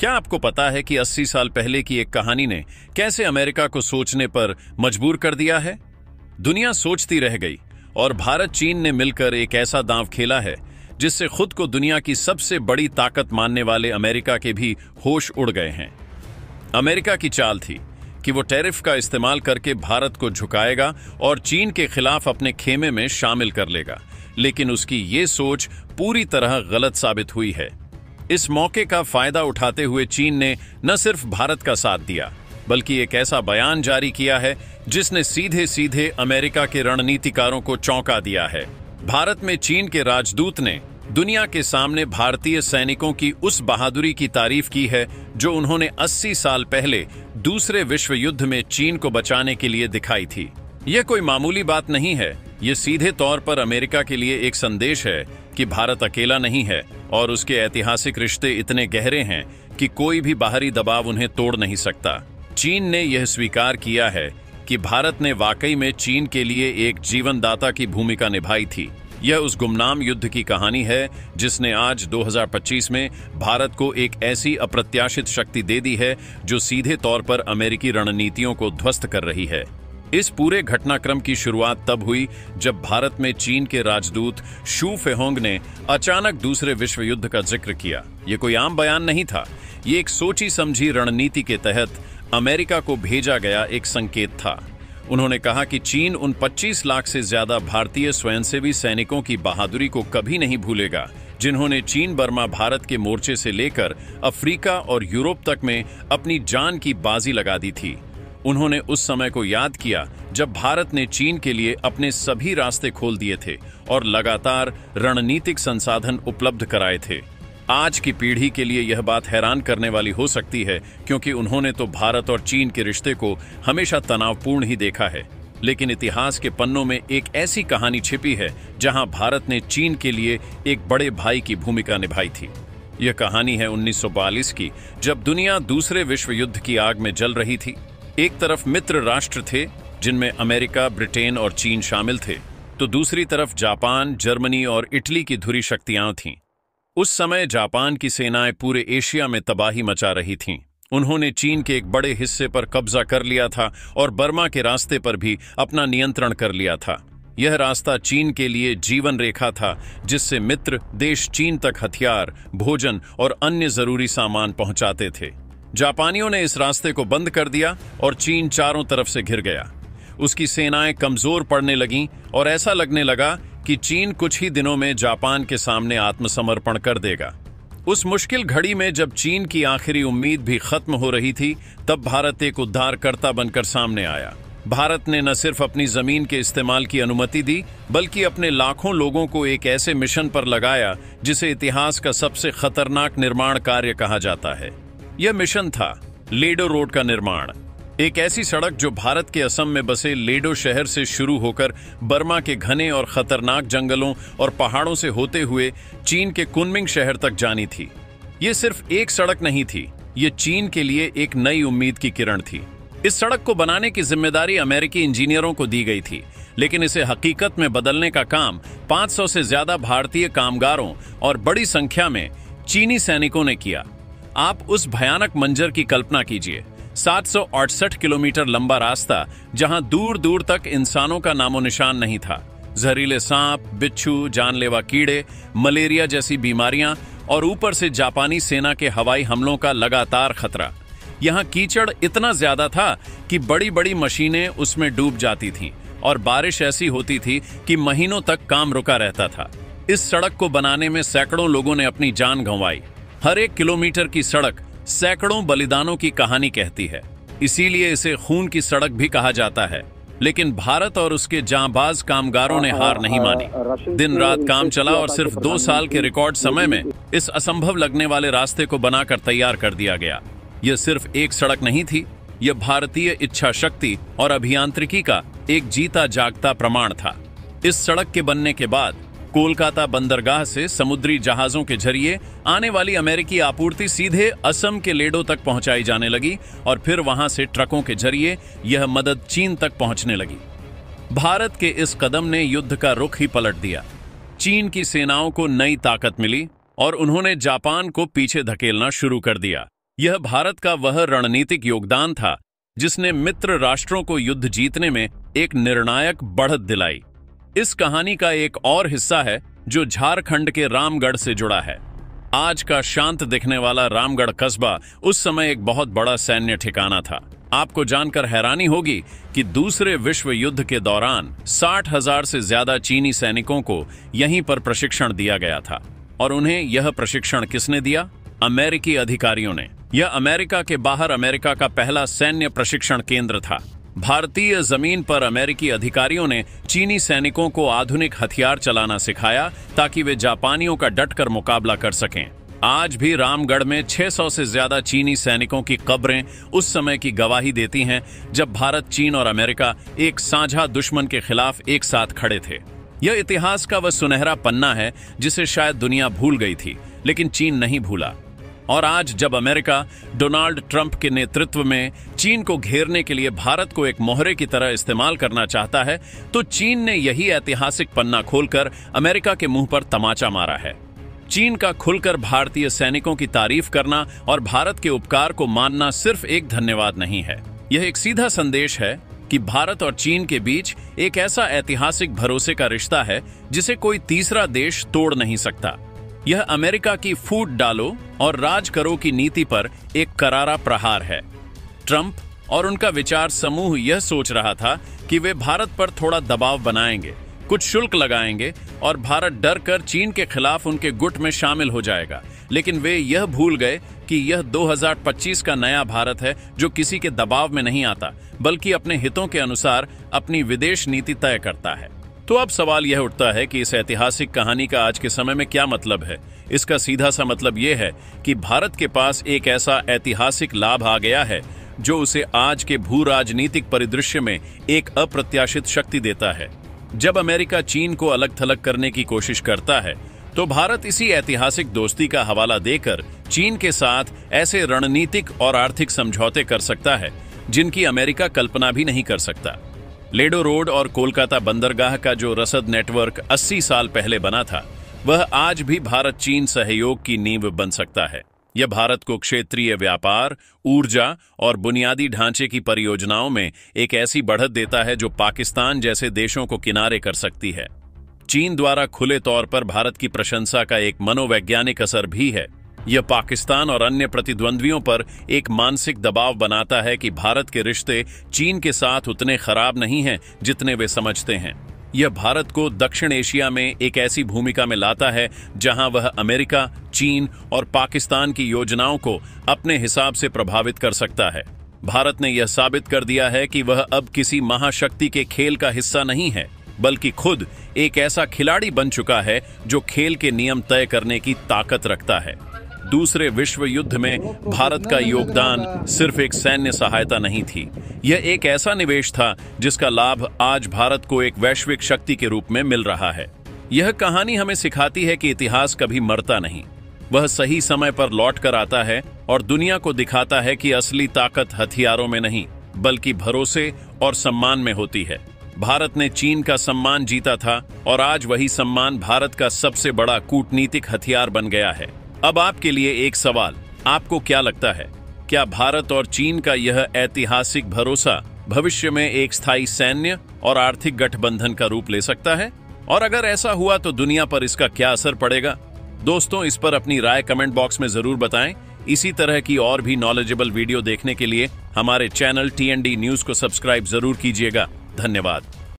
क्या आपको पता है कि 80 साल पहले की एक कहानी ने कैसे अमेरिका को सोचने पर मजबूर कर दिया है? दुनिया सोचती रह गई और भारत चीन ने मिलकर एक ऐसा दांव खेला है जिससे खुद को दुनिया की सबसे बड़ी ताकत मानने वाले अमेरिका के भी होश उड़ गए हैं। अमेरिका की चाल थी कि वो टैरिफ का इस्तेमाल करके भारत को झुकाएगा और चीन के खिलाफ अपने खेमे में शामिल कर लेगा, लेकिन उसकी ये सोच पूरी तरह गलत साबित हुई है। इस मौके का फायदा उठाते हुए चीन ने न सिर्फ भारत का साथ दिया, बल्कि एक ऐसा बयान जारी किया है जिसने सीधे सीधे अमेरिका के रणनीतिकारों को चौंका दिया है। भारत में चीन के राजदूत ने दुनिया के सामने भारतीय सैनिकों की उस बहादुरी की तारीफ की है जो उन्होंने 80 साल पहले दूसरे विश्व युद्ध में चीन को बचाने के लिए दिखाई थी। यह कोई मामूली बात नहीं है, ये सीधे तौर पर अमेरिका के लिए एक संदेश है कि भारत अकेला नहीं है और उसके ऐतिहासिक रिश्ते इतने गहरे हैं कि कोई भी बाहरी दबाव उन्हें तोड़ नहीं सकता। चीन ने यह स्वीकार किया है कि भारत ने वाकई में चीन के लिए एक जीवनदाता की भूमिका निभाई थी। यह उस गुमनाम युद्ध की कहानी है जिसने आज 2025 में भारत को एक ऐसी अप्रत्याशित शक्ति दे दी है जो सीधे तौर पर अमेरिकी रणनीतियों को ध्वस्त कर रही है। इस पूरे घटनाक्रम की शुरुआत तब हुई जब भारत में चीन के राजदूत शू फेहोंग ने अचानक दूसरे विश्व युद्ध का जिक्र किया। यह कोई आम बयान नहीं था, ये एक सोची समझी रणनीति के तहत अमेरिका को भेजा गया एक संकेत था। उन्होंने कहा कि चीन उन 25 लाख से ज्यादा भारतीय स्वयंसेवी सैनिकों की बहादुरी को कभी नहीं भूलेगा जिन्होंने चीन बर्मा भारत के मोर्चे से लेकर अफ्रीका और यूरोप तक में अपनी जान की बाजी लगा दी थी। उन्होंने उस समय को याद किया जब भारत ने चीन के लिए अपने सभी रास्ते खोल दिए थे और लगातार रणनीतिक संसाधन उपलब्ध कराए थे। आज की पीढ़ी के लिए यह बात हैरान करने वाली हो सकती है क्योंकि उन्होंने तो भारत और चीन के रिश्ते को हमेशा तनावपूर्ण ही देखा है, लेकिन इतिहास के पन्नों में एक ऐसी कहानी छिपी है जहां भारत ने चीन के लिए एक बड़े भाई की भूमिका निभाई थी। यह कहानी है 1942 की, जब दुनिया दूसरे विश्व युद्ध की आग में जल रही थी। एक तरफ मित्र राष्ट्र थे जिनमें अमेरिका, ब्रिटेन और चीन शामिल थे, तो दूसरी तरफ जापान, जर्मनी और इटली की धुरी शक्तियां थीं। उस समय जापान की सेनाएं पूरे एशिया में तबाही मचा रही थीं। उन्होंने चीन के एक बड़े हिस्से पर कब्जा कर लिया था और बर्मा के रास्ते पर भी अपना नियंत्रण कर लिया था। यह रास्ता चीन के लिए जीवन रेखा था जिससे मित्र देश चीन तक हथियार, भोजन और अन्य जरूरी सामान पहुंचाते थे। जापानियों ने इस रास्ते को बंद कर दिया और चीन चारों तरफ से घिर गया। उसकी सेनाएं कमजोर पड़ने लगीं और ऐसा लगने लगा कि चीन कुछ ही दिनों में जापान के सामने आत्मसमर्पण कर देगा। उस मुश्किल घड़ी में जब चीन की आखिरी उम्मीद भी खत्म हो रही थी, तब भारत एक उद्धारकर्ता बनकर सामने आया। भारत ने न सिर्फ अपनी जमीन के इस्तेमाल की अनुमति दी, बल्कि अपने लाखों लोगों को एक ऐसे मिशन पर लगाया जिसे इतिहास का सबसे खतरनाक निर्माण कार्य कहा जाता है। यह मिशन था लेडो रोड का निर्माण, एक ऐसी सड़क जो भारत के असम में बसे लेडो शहर से शुरू होकर बर्मा के घने और खतरनाक जंगलों और पहाड़ों से होते हुए चीन के कुनमिंग शहर तक जानी थी। ये सिर्फ एक सड़क नहीं थी, ये चीन के लिए एक नई उम्मीद की किरण थी। इस सड़क को बनाने की जिम्मेदारी अमेरिकी इंजीनियरों को दी गई थी, लेकिन इसे हकीकत में बदलने का काम 500 से ज्यादा भारतीय कामगारों और बड़ी संख्या में चीनी सैनिकों ने किया। आप उस भयानक मंजर की कल्पना कीजिए, 768 किलोमीटर लंबा रास्ता जहां दूर दूर तक इंसानों का नामो निशान नहीं था। जहरीले सांप, बिच्छू, जानलेवा कीड़े, मलेरिया जैसी बीमारियां और ऊपर से जापानी सेना के हवाई हमलों का लगातार खतरा। यहां कीचड़ इतना ज्यादा था कि बड़ी बड़ी मशीनें उसमें डूब जाती थीं और बारिश ऐसी होती थी कि महीनों तक काम रुका रहता था। इस सड़क को बनाने में सैकड़ों लोगों ने अपनी जान गंवाई। हर एक किलोमीटर की सड़क सैकड़ों बलिदानों की कहानी कहती है, इसीलिए इसे खून की सड़क भी कहा जाता है। लेकिन भारत और उसके जांबाज कामगारों ने हार नहीं मानी। दिन रात काम चला और सिर्फ 2 साल के रिकॉर्ड समय में इस असंभव लगने वाले रास्ते को बनाकर तैयार कर दिया गया। यह सिर्फ एक सड़क नहीं थी, यह भारतीय इच्छा शक्ति और अभियांत्रिकी का एक जीता जागता प्रमाण था। इस सड़क के बनने के बाद कोलकाता बंदरगाह से समुद्री जहाजों के जरिए आने वाली अमेरिकी आपूर्ति सीधे असम के लेडो तक पहुंचाई जाने लगी और फिर वहां से ट्रकों के जरिए यह मदद चीन तक पहुंचने लगी। भारत के इस कदम ने युद्ध का रुख ही पलट दिया। चीन की सेनाओं को नई ताकत मिली और उन्होंने जापान को पीछे धकेलना शुरू कर दिया। यह भारत का वह रणनीतिक योगदान था जिसने मित्र राष्ट्रों को युद्ध जीतने में एक निर्णायक बढ़त दिलाई। इस कहानी का एक और हिस्सा है जो झारखंड के रामगढ़ से जुड़ा है। आज का शांत दिखने वाला रामगढ़ कस्बा उस समय एक बहुत बड़ा सैन्य ठिकाना था। आपको जानकर हैरानी होगी कि दूसरे विश्व युद्ध के दौरान 60,000 से ज्यादा चीनी सैनिकों को यहीं पर प्रशिक्षण दिया गया था। और उन्हें यह प्रशिक्षण किसने दिया? अमेरिकी अधिकारियों ने। यह अमेरिका के बाहर अमेरिका का पहला सैन्य प्रशिक्षण केंद्र था। भारतीय जमीन पर अमेरिकी अधिकारियों ने चीनी सैनिकों को आधुनिक हथियार चलाना सिखाया ताकि वे जापानियों का डटकर मुकाबला कर सकें। आज भी रामगढ़ में 600 से ज्यादा चीनी सैनिकों की कब्रें उस समय की गवाही देती हैं जब भारत, चीन और अमेरिका एक साझा दुश्मन के खिलाफ एक साथ खड़े थे। यह इतिहास का वह सुनहरा पन्ना है जिसे शायद दुनिया भूल गई थी, लेकिन चीन नहीं भूला। और आज जब अमेरिका डोनाल्ड ट्रंप के नेतृत्व में चीन को घेरने के लिए भारत को एक मोहरे की तरह इस्तेमाल करना चाहता है, तो चीन ने यही ऐतिहासिक पन्ना खोलकर अमेरिका के मुंह पर तमाचा मारा है। चीन का खुलकर भारतीय सैनिकों की तारीफ करना और भारत के उपकार को मानना सिर्फ एक धन्यवाद नहीं है, यह एक सीधा संदेश है कि भारत और चीन के बीच एक ऐसा ऐतिहासिक भरोसे का रिश्ता है जिसे कोई तीसरा देश तोड़ नहीं सकता। यह अमेरिका की फूट डालो और राज करो की नीति पर एक करारा प्रहार है। ट्रंप और उनका विचार समूह यह सोच रहा था कि वे भारत पर थोड़ा दबाव बनाएंगे, कुछ शुल्क लगाएंगे और भारत डर कर चीन के खिलाफ उनके गुट में शामिल हो जाएगा। लेकिन वे यह भूल गए कि यह 2025 का नया भारत है जो किसी के दबाव में नहीं आता, बल्कि अपने हितों के अनुसार अपनी विदेश नीति तय करता है। तो अब सवाल यह उठता है कि इस ऐतिहासिक कहानी का आज के समय में क्या मतलब है? इसका सीधा सा मतलब यह है कि भारत के पास एक ऐसा ऐतिहासिक लाभ आ गया है जो उसे आज के भू राजनीतिक परिदृश्य में एक अप्रत्याशित शक्ति देता है। जब अमेरिका चीन को अलग थलग करने की कोशिश करता है तो भारत इसी ऐतिहासिक दोस्ती का हवाला देकर चीन के साथ ऐसे रणनीतिक और आर्थिक समझौते कर सकता है जिनकी अमेरिका कल्पना भी नहीं कर सकता। लेडो रोड और कोलकाता बंदरगाह का जो रसद नेटवर्क 80 साल पहले बना था, वह आज भी भारत चीन सहयोग की नींव बन सकता है। यह भारत को क्षेत्रीय व्यापार, ऊर्जा और बुनियादी ढांचे की परियोजनाओं में एक ऐसी बढ़त देता है जो पाकिस्तान जैसे देशों को किनारे कर सकती है। चीन द्वारा खुले तौर पर भारत की प्रशंसा का एक मनोवैज्ञानिक असर भी है। यह पाकिस्तान और अन्य प्रतिद्वंद्वियों पर एक मानसिक दबाव बनाता है कि भारत के रिश्ते चीन के साथ उतने खराब नहीं हैं जितने वे समझते हैं। यह भारत को दक्षिण एशिया में एक ऐसी भूमिका में लाता है जहां वह अमेरिका, चीन और पाकिस्तान की योजनाओं को अपने हिसाब से प्रभावित कर सकता है। भारत ने यह साबित कर दिया है कि वह अब किसी महाशक्ति के खेल का हिस्सा नहीं है, बल्कि खुद एक ऐसा खिलाड़ी बन चुका है जो खेल के नियम तय करने की ताकत रखता है। दूसरे विश्व युद्ध में भारत का योगदान सिर्फ एक सैन्य सहायता नहीं थी, यह एक ऐसा निवेश था जिसका लाभ आज भारत को एक वैश्विक शक्ति के रूप में मिल रहा है। यह कहानी हमें सिखाती है कि इतिहास कभी मरता नहीं, वह सही समय पर लौट कर आता है और दुनिया को दिखाता है कि असली ताकत हथियारों में नहीं, बल्कि भरोसे और सम्मान में होती है। भारत ने चीन का सम्मान जीता था और आज वही सम्मान भारत का सबसे बड़ा कूटनीतिक हथियार बन गया है। अब आपके लिए एक सवाल, आपको क्या लगता है, क्या भारत और चीन का यह ऐतिहासिक भरोसा भविष्य में एक स्थायी सैन्य और आर्थिक गठबंधन का रूप ले सकता है? और अगर ऐसा हुआ तो दुनिया पर इसका क्या असर पड़ेगा? दोस्तों, इस पर अपनी राय कमेंट बॉक्स में जरूर बताएं। इसी तरह की और भी नॉलेजेबल वीडियो देखने के लिए हमारे चैनल TND न्यूज को सब्सक्राइब जरूर कीजिएगा। धन्यवाद।